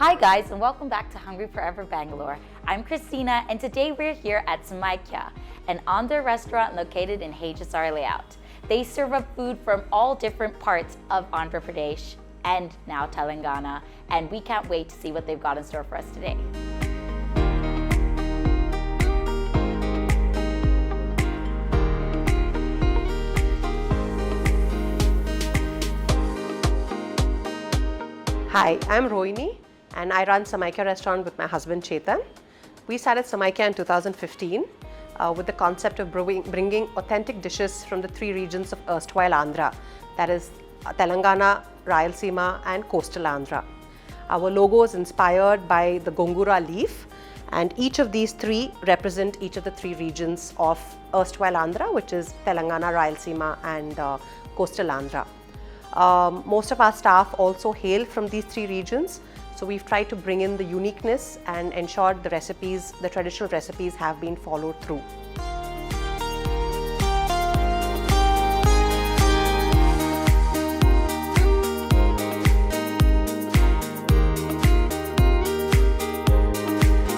Hi guys, and welcome back to Hungry Forever Bangalore. I'm Christina, and today we're here at Samaikya, an Andhra restaurant located in HSR layout. They serve up food from all different parts of Andhra Pradesh and now Telangana, and we can't wait to see what they've got in store for us today. Hi, I'm Rohini and I run Samaikya restaurant with my husband Chetan. We started Samaikya in 2015 with the concept of bringing authentic dishes from the three regions of erstwhile Andhra, that is Telangana, Rayalaseema and coastal Andhra. Our logo is inspired by the gongura leaf, and each of these three represent each of the three regions of erstwhile Andhra, which is Telangana, Rayalaseema and coastal Andhra. Most of our staff also hail from these three regions, so we've tried to bring in the uniqueness and ensure the recipes, the traditional recipes, have been followed through.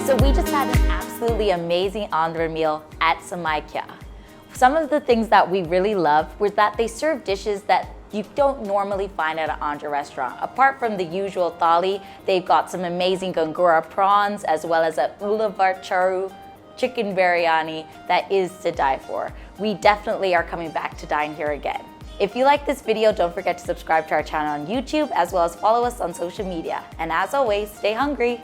So we just had an absolutely amazing Andhra meal at Samaikya. Some of the things that we really loved were that they serve dishes that you don't normally find at an Andhra restaurant. Apart from the usual thali, they've got some amazing gongura prawns as well as a Ulavacharu chicken biryani that is to die for. We definitely are coming back to dine here again. If you like this video, don't forget to subscribe to our channel on YouTube as well as follow us on social media. And as always, stay hungry.